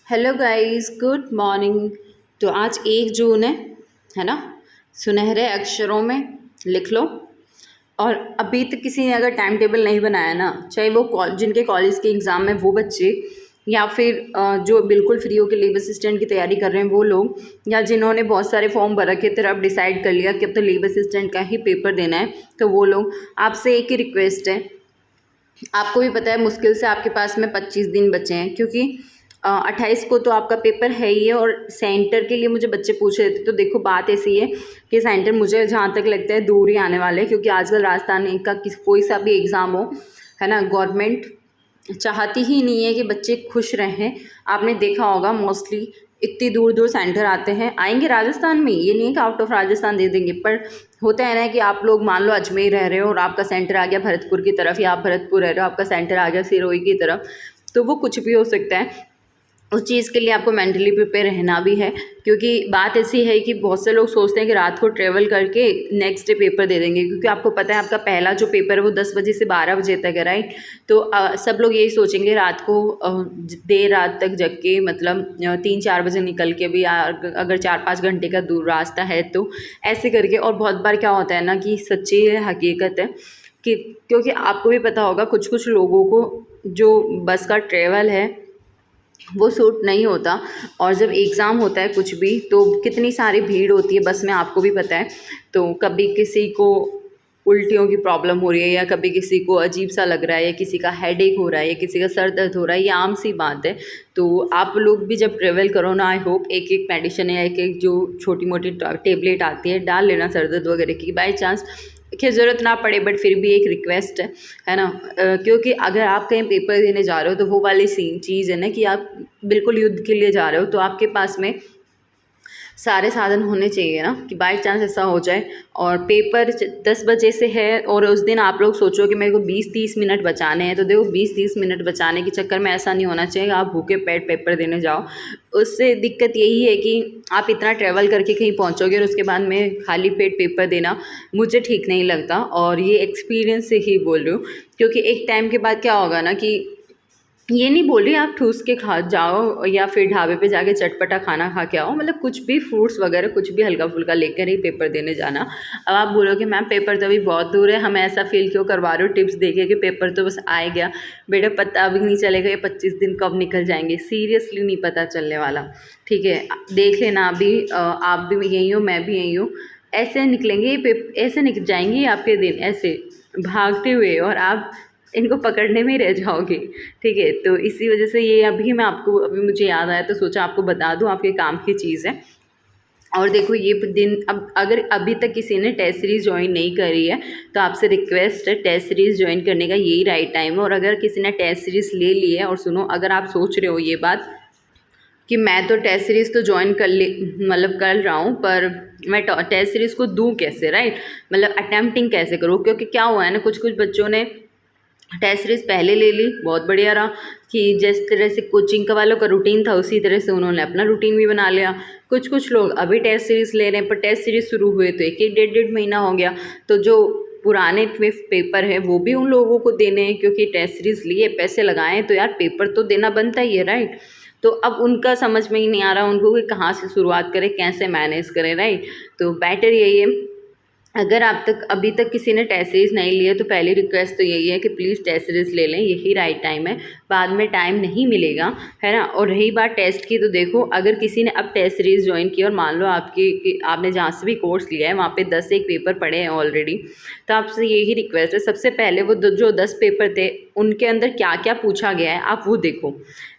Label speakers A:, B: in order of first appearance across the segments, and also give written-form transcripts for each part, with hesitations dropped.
A: Hello guys, good morning. तो आज 1 जून है ना। सुनहरे अक्षरों में लिख लो। और अभी तक किसी ने अगर टाइम टेबल नहीं बनाया ना, चाहे वो जिनके कॉलेज के एग्ज़ाम में वो बच्चे, या फिर जो बिल्कुल फ्री होकर लेबर असिस्टेंट की तैयारी कर रहे हैं वो लोग, या जिन्होंने बहुत सारे फॉर्म भर रखे थे अब डिसाइड कर लिया कि अब तो लेबर असिस्टेंट का ही पेपर देना है, तो वो लोग, आपसे एक ही रिक्वेस्ट है। आपको भी पता है मुश्किल से आपके पास में 25 दिन बचे हैं, क्योंकि 28 को तो आपका पेपर है ही है। और सेंटर के लिए मुझे बच्चे पूछ रहे थे, तो देखो बात ऐसी है कि सेंटर मुझे जहाँ तक लगता है दूर ही आने वाले हैं, क्योंकि आजकल राजस्थान का कोई सा भी एग्ज़ाम हो, है ना, गवर्नमेंट चाहती ही नहीं है कि बच्चे खुश रहें। आपने देखा होगा मोस्टली इतनी दूर दूर सेंटर आते हैं, आएंगे राजस्थान में, ये नहीं है कि आउट ऑफ राजस्थान दे देंगे, पर होता है ना कि आप लोग मान लो अजमेर रह रहे हो और आपका सेंटर आ गया भरतपुर की तरफ, या आप भरतपुर रह रहे हो आपका सेंटर आ गया सिरोही की तरफ, तो वो कुछ भी हो सकता है। उस चीज़ के लिए आपको मेंटली प्रिपेयर रहना भी है, क्योंकि बात ऐसी है कि बहुत से लोग सोचते हैं कि रात को ट्रेवल करके नेक्स्ट डे पेपर दे देंगे, क्योंकि आपको पता है आपका पहला जो पेपर है वो 10 बजे से 12 बजे तक है, राइट। तो सब लोग यही सोचेंगे रात को देर रात तक जग के, मतलब 3-4 बजे निकल के भी, अगर 4-5 घंटे का दूर रास्ता है तो ऐसे करके। और बहुत बार क्या होता है ना कि सच्ची हकीकत है कि, क्योंकि आपको भी पता होगा कुछ कुछ लोगों को जो बस का ट्रेवल है वो सूट नहीं होता। और जब एग्ज़ाम होता है कुछ भी, तो कितनी सारी भीड़ होती है बस में, आपको भी पता है। तो कभी किसी को उल्टियों की प्रॉब्लम हो रही है, या कभी किसी को अजीब सा लग रहा है, या किसी का हेडेक हो रहा है, या किसी का सर दर्द हो रहा है, ये आम सी बात है। तो आप लोग भी जब ट्रेवल करो ना, आई होप एक एक मेडिसिन या एक एक जो छोटी मोटी टेबलेट आती है डाल लेना सर दर्द वगैरह की, बाई चांस कि ज़रूरत ना पड़े, बट फिर भी एक रिक्वेस्ट है ना। क्योंकि अगर आप कहीं पेपर देने जा रहे हो तो वो वाली चीज़ है ना कि आप बिल्कुल युद्ध के लिए जा रहे हो, तो आपके पास में सारे साधन होने चाहिए ना, कि बाई चांस ऐसा हो जाए। और पेपर 10 बजे से है, और उस दिन आप लोग सोचो कि मेरे को 20-30 मिनट बचाने हैं, तो देखो 20-30 मिनट बचाने के चक्कर में ऐसा नहीं होना चाहिए आप भूखे पेट पेपर देने जाओ। उससे दिक्कत यही है कि आप इतना ट्रैवल करके कहीं पहुंचोगे और उसके बाद में खाली पेट पेपर देना मुझे ठीक नहीं लगता, और ये एक्सपीरियंस से ही बोल रही हूँ। क्योंकि एक टाइम के बाद क्या होगा ना कि, ये नहीं बोल रही आप ठूस के खा जाओ या फिर ढाबे पे जाके चटपटा खाना खा के आओ, मतलब कुछ भी फ्रूट्स वगैरह कुछ भी हल्का फुल्का लेकर ही पेपर देने जाना। अब आप बोलोगे मैम पेपर तो अभी बहुत दूर है, हमें ऐसा फील क्यों करवा रहे हो टिप्स देके कि पेपर तो बस आ गया। बेटा पता भी नहीं चलेगा ये 25 दिन कब निकल जाएंगे, सीरियसली नहीं पता चलने वाला। ठीक है, देख लेना अभी, आप भी यहीं हो मैं भी यहीं हूँ, ऐसे निकलेंगे ये ऐसे निकल जाएंगे आपके दिन, ऐसे भागते हुए, और आप इनको पकड़ने में ही रह जाओगे। ठीक है, तो इसी वजह से ये अभी मैं आपको, अभी मुझे याद आया तो सोचा आपको बता दूं, आपके काम की चीज़ है। और देखो ये दिन, अब अगर अभी तक किसी ने टेस्ट सीरीज़ ज्वाइन नहीं करी है तो आपसे रिक्वेस्ट है, टेस्ट सीरीज़ ज्वाइन करने का यही राइट टाइम है। और अगर किसी ने टेस्ट सीरीज़ ले ली है, और सुनो, अगर आप सोच रहे हो ये बात कि मैं तो टेस्ट सीरीज़ तो ज्वाइन कर ले, मतलब कर रहा हूँ, पर मैं टेस्ट सीरीज़ को दूँ कैसे, राइट, मतलब अटैम्प्टिंग कैसे करूँ। क्योंकि क्या हुआ है ना, कुछ कुछ बच्चों ने टेस्ट सीरीज़ पहले ले ली, बहुत बढ़िया रहा, कि जिस तरह से कोचिंग का वालों का रूटीन था उसी तरह से उन्होंने अपना रूटीन भी बना लिया। कुछ कुछ लोग अभी टेस्ट सीरीज़ ले रहे हैं, पर टेस्ट सीरीज़ शुरू हुए तो एक एक डेढ़ महीना हो गया, तो जो पुराने पेपर है वो भी उन लोगों को देने हैं, क्योंकि टेस्ट सीरीज़ लिए पैसे लगाए तो यार पेपर तो देना बनता ही है, राइट। तो अब उनका समझ में ही नहीं आ रहा उनको कि कहाँ से शुरुआत करें, कैसे मैनेज करें, राइट। तो बेटर यही है, अगर आप तक अभी तक किसी ने टेस्ट सीरीज़ नहीं लिया तो पहली रिक्वेस्ट तो यही है कि प्लीज़ टेस्ट सीरीज़ ले लें, यही राइट टाइम है, बाद में टाइम नहीं मिलेगा, है ना। और रही बात टेस्ट की, तो देखो अगर किसी ने अब टेस्ट सीरीज़ ज्वाइन की और मान लो आपने जहाँ से भी कोर्स लिया है वहाँ पे 10 एक पेपर पढ़े हैं ऑलरेडी, तो आपसे यही रिक्वेस्ट है, सबसे पहले वो जो 10 पेपर थे उनके अंदर क्या क्या पूछा गया है आप वो देखो।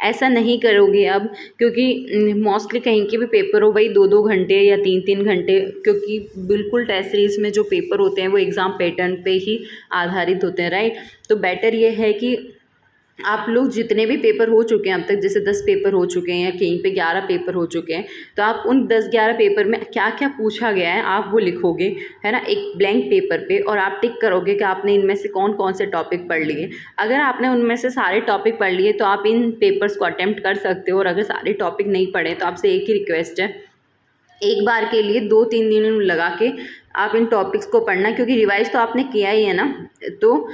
A: ऐसा नहीं करोगे अब, क्योंकि मोस्टली कहीं के भी पेपर हो वही 2-2 घंटे या 3-3 घंटे, क्योंकि बिल्कुल टेस्ट सीरीज़ में जो पेपर होते हैं वो एग्ज़ाम पैटर्न पे ही आधारित होते हैं, राइट। तो बेटर ये है कि आप लोग जितने भी पेपर हो चुके हैं अब तक, जैसे 10 पेपर हो चुके हैं या कहीं पे 11 पेपर हो चुके हैं, तो आप उन 10-11 पेपर में क्या क्या पूछा गया है आप वो लिखोगे, है ना, एक ब्लैंक पेपर पे, और आप टिक करोगे कि आपने इनमें से कौन कौन से टॉपिक पढ़ लिए। अगर आपने उनमें से सारे टॉपिक पढ़ लिए तो आप इन पेपर्स को अटैम्प्ट कर सकते हो, और अगर सारे टॉपिक नहीं पढ़े तो आपसे एक ही रिक्वेस्ट है, एक बार के लिए 2-3 दिन लगा के आप इन टॉपिक्स को पढ़ना, क्योंकि रिवाइज तो आपने किया ही है ना, तो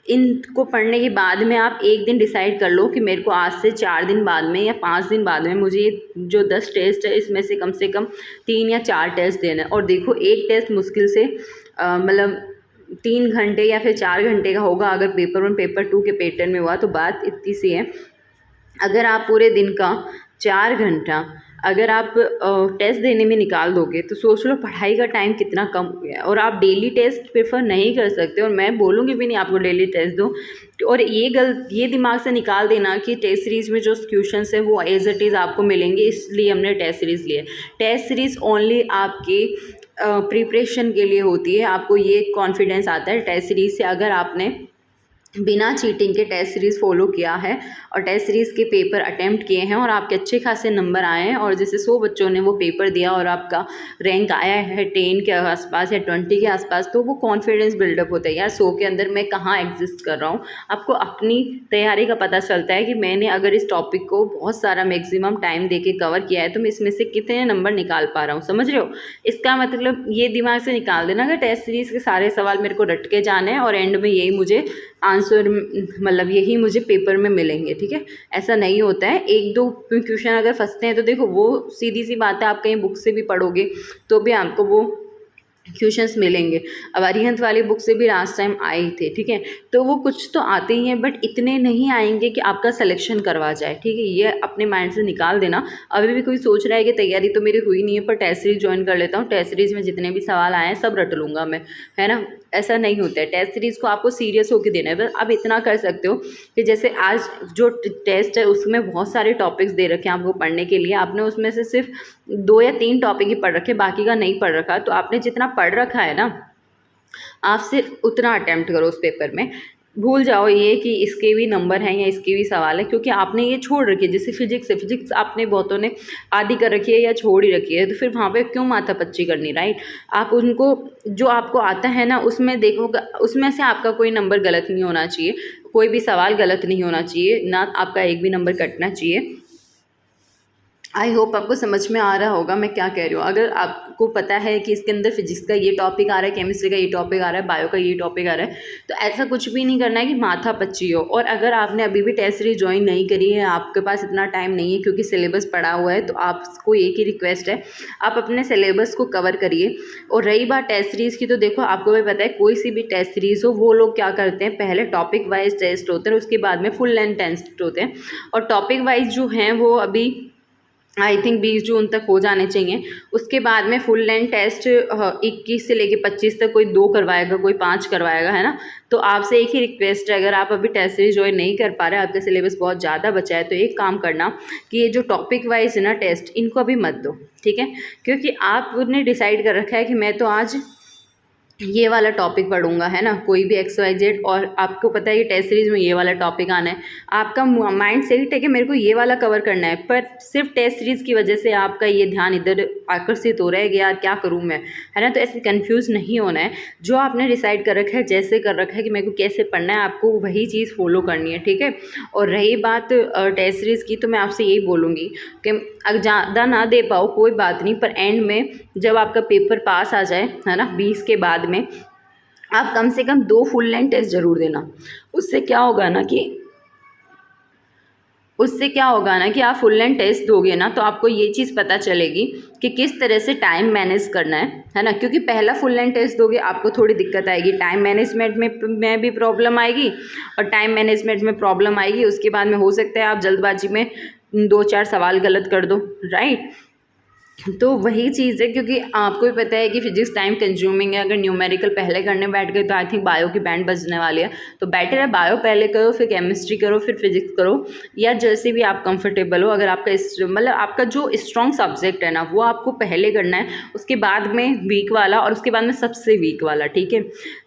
A: इनको पढ़ने के बाद में आप एक दिन डिसाइड कर लो कि मेरे को आज से 4 दिन बाद में या 5 दिन बाद में मुझे ये जो 10 टेस्ट है इसमें से कम 3 या 4 टेस्ट देना है। और देखो एक टेस्ट मुश्किल से मतलब 3 घंटे या फिर 4 घंटे का होगा अगर पेपर 1 पेपर 2 के पैटर्न में हुआ, तो बात इतनी सी है। अगर आप पूरे दिन का 4 घंटा अगर आप टेस्ट देने में निकाल दोगे तो सोच लो पढ़ाई का टाइम कितना कम हो गया है। और आप डेली टेस्ट प्रेफर नहीं कर सकते, और मैं बोलूँगी भी नहीं आपको डेली टेस्ट दो। और ये दिमाग से निकाल देना कि टेस्ट सीरीज़ में जो क्वेश्चंस है वो एज इट इज़ आपको मिलेंगे, इसलिए हमने टेस्ट सीरीज़ लिया। टेस्ट सीरीज़ ओनली आपके प्रिपरेशन के लिए होती है। आपको ये कॉन्फिडेंस आता है टेस्ट सीरीज़ से अगर आपने बिना चीटिंग के टेस्ट सीरीज़ फॉलो किया है और टेस्ट सीरीज़ के पेपर अटेम्प्ट किए हैं और आपके अच्छे खासे नंबर आए हैं। और जैसे 100 बच्चों ने वो पेपर दिया और आपका रैंक आया है 10 के आसपास या 20 के आसपास, तो वो कॉन्फिडेंस बिल्डअप होता है यार 100 के अंदर मैं कहाँ एग्जिस्ट कर रहा हूँ। आपको अपनी तैयारी का पता चलता है कि मैंने अगर इस टॉपिक को बहुत सारा मैक्सिमम टाइम दे के कवर किया है तो मैं इसमें से कितने नंबर निकाल पा रहा हूँ। समझ रहे हो? इसका मतलब ये दिमाग से निकाल देना कि टेस्ट सीरीज़ के सारे सवाल मेरे को रट के जाने हैं और एंड में यही मुझे आंसर मतलब यही मुझे पेपर में मिलेंगे। ठीक है, ऐसा नहीं होता है। 1-2 क्वेश्चन अगर फंसते हैं तो देखो वो सीधी सी बात है, आप कहीं बुक से भी पढ़ोगे तो भी आपको वो क्वेश्चंस मिलेंगे। अब अरिहंत वाली बुक से भी लास्ट टाइम आए ही थे। ठीक है, तो वो कुछ तो आते ही हैं बट इतने नहीं आएंगे कि आपका सिलेक्शन करवा जाए। ठीक है, ये अपने माइंड से निकाल देना। अभी भी कोई सोच रहा है कि तैयारी तो मेरी हुई नहीं है पर टेस्ट सीरीज ज्वाइन कर लेता हूँ, टेस्ट सीरीज में जितने भी सवाल आए हैं सब रट लूँगा मैं, है ना? ऐसा नहीं होता है। टेस्ट सीरीज़ को आपको सीरियस होकर देना है। बस आप इतना कर सकते हो कि जैसे आज जो टेस्ट है उसमें बहुत सारे टॉपिक्स दे रखे हैं आपको पढ़ने के लिए, आपने उसमें से सिर्फ 2 या 3 टॉपिक ही पढ़ रखे, बाकी का नहीं पढ़ रखा। तो आपने जितना पढ़ रखा है ना, आप सिर्फ उतना अटेम्प्ट करो उस पेपर में। भूल जाओ ये कि इसके भी नंबर हैं या इसके भी सवाल है, क्योंकि आपने ये छोड़ रखी है। जैसे फिजिक्स है, फिजिक्स आपने बहुतों ने आधी कर रखी है या छोड़ ही रखी है, तो फिर वहाँ पे क्यों माथापच्ची करनी, राइट? आप उनको जो आपको आता है ना उसमें देखो, उसमें से आपका कोई नंबर गलत नहीं होना चाहिए, कोई भी सवाल गलत नहीं होना चाहिए, ना आपका एक भी नंबर कटना चाहिए। आई होप आपको समझ में आ रहा होगा मैं क्या कह रही हूँ। अगर आपको पता है कि इसके अंदर फिजिक्स का ये टॉपिक आ रहा है, केमिस्ट्री का ये टॉपिक आ रहा है, बायो का ये टॉपिक आ रहा है, तो ऐसा कुछ भी नहीं करना है कि माथा पच्ची हो। और अगर आपने अभी भी टेस्ट सीरीज ज्वाइन नहीं करी है, आपके पास इतना टाइम नहीं है क्योंकि सिलेबस पड़ा हुआ है, तो आपको एक ही रिक्वेस्ट है, आप अपने सिलेबस को कवर करिए। और रही बात टेस्ट सीरीज़ की, तो देखो आपको भी पता है कोई सी भी टेस्ट सीरीज़ हो, वो लोग क्या करते हैं, पहले टॉपिक वाइज टेस्ट होते हैं, उसके बाद में फुल लेंथ टेस्ट होते हैं। और टॉपिक वाइज जो हैं वो अभी आई थिंक 20 जून तक हो जाने चाहिए। उसके बाद में फुल लेंथ टेस्ट 21 से लेके 25 तक कोई 2 करवाएगा, कोई 5 करवाएगा, है ना? तो आपसे एक ही रिक्वेस्ट है, अगर आप अभी टेस्ट सीरीज ज्वाइन नहीं कर पा रहे, आपका सिलेबस बहुत ज़्यादा बचा है, तो एक काम करना कि ये जो टॉपिक वाइज है ना टेस्ट, इनको अभी मत दो। ठीक है, क्योंकि आपने डिसाइड कर रखा है कि मैं तो आज ये वाला टॉपिक पढ़ूंगा, है ना, कोई भी XYZ, और आपको पता है कि टेस्ट सीरीज में ये वाला टॉपिक आना है, आपका माइंड सेट है कि मेरे को ये वाला कवर करना है, पर सिर्फ टेस्ट सीरीज की वजह से आपका ये ध्यान इधर आकर्षित हो रहा है कि यार क्या करूँ मैं, है ना? तो ऐसे कंफ्यूज नहीं होना है। जो आपने डिसाइड कर रखा है, जैसे कर रखा है कि मेरे को कैसे पढ़ना है, आपको वही चीज़ फॉलो करनी है। ठीक है, और रही बात टेस्ट सीरीज़ की, तो मैं आपसे यही बोलूँगी कि अगर ज़्यादा ना दे पाओ कोई बात नहीं, पर एंड में जब आपका पेपर पास आ जाए, है ना, 20 के बाद में आप कम से कम 2 फुल लेंथ टेस्ट ज़रूर देना। उससे क्या होगा ना कि आप फुल लेंथ टेस्ट दोगे ना, तो आपको ये चीज़ पता चलेगी कि किस तरह से टाइम मैनेज करना है ना? क्योंकि पहला फुल लेंथ टेस्ट दोगे आपको थोड़ी दिक्कत आएगी, टाइम मैनेजमेंट में भी प्रॉब्लम आएगी, और टाइम मैनेजमेंट में प्रॉब्लम आएगी उसके बाद में हो सकता है आप जल्दबाजी में 2-4 सवाल गलत कर दो, राइट? तो वही चीज़ है, क्योंकि आपको भी पता है कि फिजिक्स टाइम कंज्यूमिंग है। अगर न्यूमेरिकल पहले करने बैठ गए तो आई थिंक बायो की बैंड बजने वाली है, तो बेटर है बायो पहले करो, फिर केमिस्ट्री करो, फिर फिजिक्स करो, या जैसे भी आप कंफर्टेबल हो। अगर आपका मतलब आपका जो स्ट्रॉन्ग सब्जेक्ट है ना, वो आपको पहले करना है, उसके बाद में वीक वाला, और उसके बाद में सबसे वीक वाला। ठीक है,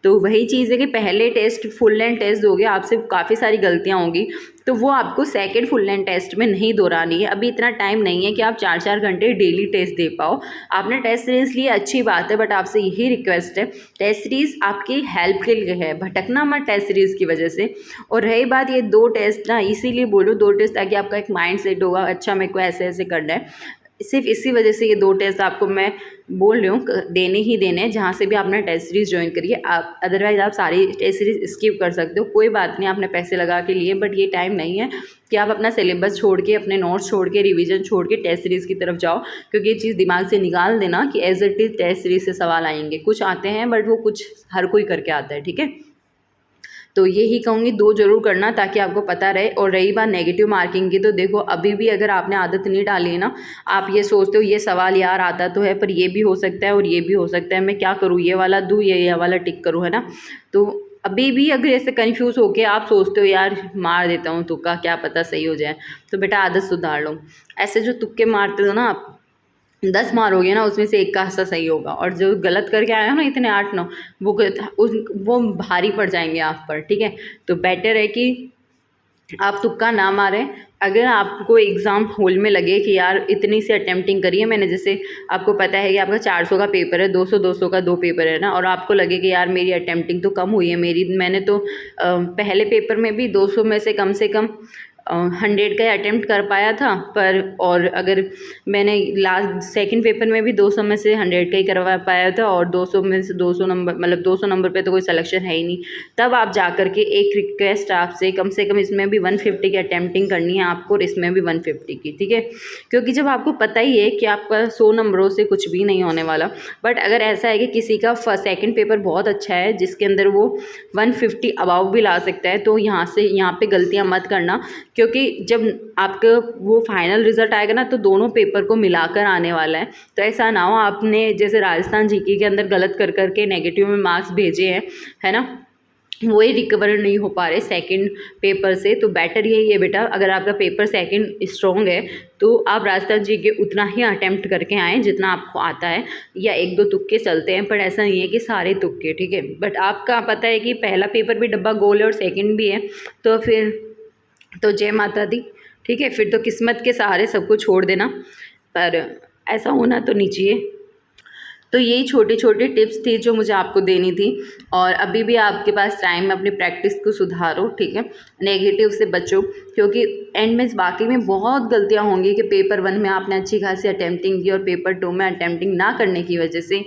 A: तो वही चीज़ है कि पहले टेस्ट फुल लेंथ टेस्ट दोगे, आपसे काफ़ी सारी गलतियाँ होंगी, तो वो आपको सेकंड फुल लेंथ टेस्ट में नहीं दोहरानी है। अभी इतना टाइम नहीं है कि आप 4-4 घंटे डेली टेस्ट दे पाओ। आपने टेस्ट सीरीज़ ली, अच्छी बात है, बट आपसे यही रिक्वेस्ट है, टेस्ट सीरीज़ आपकी हेल्प के लिए है, भटकना मत टेस्ट सीरीज़ की वजह से। और रही बात ये 2 टेस्ट ना, इसीलिए बोलूँ 2 टेस्ट, ताकि आपका एक माइंड सेट होगा, अच्छा मेरे को ऐसे ऐसे करना है। सिर्फ इसी वजह से ये 2 टेस्ट आपको मैं बोल रही हूँ देने ही देने हैं, जहाँ से भी आपने टेस्ट सीरीज़ ज्वाइन करिए। आप अदरवाइज़ आप सारी टेस्ट सीरीज़ स्किप कर सकते हो, कोई बात नहीं, आपने पैसे लगा के लिए, बट ये टाइम नहीं है कि आप अपना सिलेबस छोड़ के, अपने नोट्स छोड़ के, रिवीजन छोड़ के टेस्ट सीरीज़ की तरफ जाओ। क्योंकि ये चीज़ दिमाग से निकाल देना कि as it is test series से सवाल आएंगे, कुछ आते हैं बट वो कुछ हर कोई करके आता है, ठीक है। तो यही कहूँगी 2 ज़रूर करना ताकि आपको पता रहे। और रही बात नेगेटिव मार्किंग की, तो देखो अभी भी अगर आपने आदत नहीं डाली है ना, आप ये सोचते हो ये सवाल यार आता तो है पर ये भी हो सकता है और ये भी हो सकता है, मैं क्या करूँ, ये वाला दूँ ये वाला टिक करूँ, है ना। तो अभी भी अगर ऐसे कन्फ्यूज़ होके आप सोचते हो यार मार देता हूँ तुक्का, क्या पता सही हो जाए, तो बेटा आदत सुधार लो। ऐसे जो तुक्के मारते हो ना आप, 10 मारोगे ना उसमें से 1 का हिस्सा सही होगा, और जो गलत करके आए हो ना इतने 8-9, वो भारी पड़ जाएंगे आप पर, ठीक है। तो बेटर है कि आप तुक्का ना मारें। अगर आपको एग्ज़ाम हॉल में लगे कि यार इतनी सी अटेम्प्टिंग करी है मैंने, जैसे आपको पता है कि आपका 400 का पेपर है, 200 का 2 पेपर है ना, और आपको लगे कि यार मेरी अटेम्प्टिंग तो कम हुई है, मैंने तो पहले पेपर में भी 200 में से कम 100 का अटेम्प्ट कर पाया था, पर और अगर मैंने लास्ट सेकंड पेपर में भी 200 में से 100 का ही करवा पाया था, और 200 में से 200 नंबर, मतलब 200 नंबर पे तो कोई सिलेक्शन है ही नहीं, तब आप जा कर के एक रिक्वेस्ट आपसे कम से कम इसमें भी 150 की अटेम्प्टिंग करनी है आपको, और इसमें भी 150 की, ठीक है। क्योंकि जब आपको पता ही है कि आपका 100 नंबरों से कुछ भी नहीं होने वाला, बट अगर ऐसा है कि किसी का सेकंड पेपर बहुत अच्छा है जिसके अंदर वो 150 अबाव भी ला सकता है, तो यहाँ पे गलतियाँ मत करना। क्योंकि जब आपका वो फाइनल रिज़ल्ट आएगा ना, तो दोनों पेपर को मिलाकर आने वाला है। तो ऐसा ना हो आपने जैसे राजस्थान जीके के अंदर गलत कर करके नेगेटिव में मार्क्स भेजे हैं, है ना, वही रिकवर नहीं हो पा रहे सेकंड पेपर से। तो बेटर यही है बेटा, अगर आपका पेपर सेकंड स्ट्रॉन्ग है तो आप राजस्थान जीके उतना ही अटेम्प्ट करके आएँ जितना आपको आता है, या 1-2 तुक्के चलते हैं, पर ऐसा नहीं है कि सारे तुक्के, ठीक है। बट आपका पता है कि पहला पेपर भी डब्बा गोल है और सेकेंड भी है, तो फिर तो जय माता दी, ठीक है। फिर तो किस्मत के सहारे सब कुछ छोड़ देना, पर ऐसा होना तो नहीं चाहिए। तो यही छोटे छोटे टिप्स थी जो मुझे आपको देनी थी, और अभी भी आपके पास टाइम है, अपनी प्रैक्टिस को सुधारो, ठीक है। नेगेटिव से बचो, क्योंकि एंड में वाकई में बहुत गलतियां होंगी कि पेपर 1 में आपने अच्छी खासी अटेम्प्टिंग की और पेपर 2 में अटेम्प्टिंग ना करने की वजह से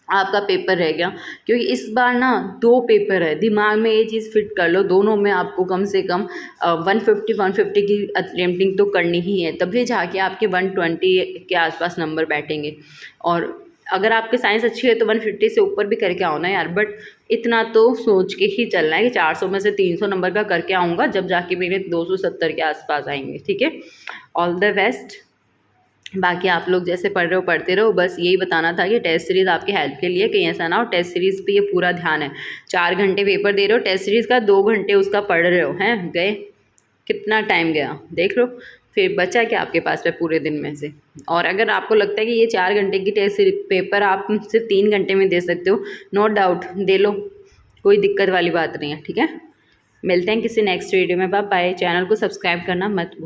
A: आपका पेपर रह गया। क्योंकि इस बार ना 2 पेपर है, दिमाग में ये चीज़ फिट कर लो, दोनों में आपको कम से कम 150 की अटेम्प्टिंग तो करनी ही है, तभी जाके आपके 120 के आसपास नंबर बैठेंगे। और अगर आपकी साइंस अच्छी है तो 150 से ऊपर भी करके आओ ना यार, बट इतना तो सोच के ही चलना है कि 400 में से 300 नंबर का करके आऊँगा, जब जाके मेरे 270 के आसपास आएंगे, ठीक है। All the best. बाकी आप लोग जैसे पढ़ रहे हो पढ़ते रहो, बस यही बताना था कि टेस्ट सीरीज़ आपकी हेल्प के लिए, कहीं ऐसा ना हो टेस्ट सीरीज़ पे ये पूरा ध्यान है। 4 घंटे पेपर दे रहे हो टेस्ट सीरीज़ का, 2 घंटे उसका पढ़ रहे हो, हैं गए, कितना टाइम गया देख लो, फिर बचा क्या आपके पास में पूरे दिन में से। और अगर आपको लगता है कि ये 4 घंटे की टेस्ट पेपर आप सिर्फ 3 घंटे में दे सकते हो, नो डाउट दे लो, कोई दिक्कत वाली बात नहीं है, ठीक है। मिलते हैं किसी नेक्स्ट वीडियो में, बाय बाय। चैनल को सब्सक्राइब करना मत भूलना।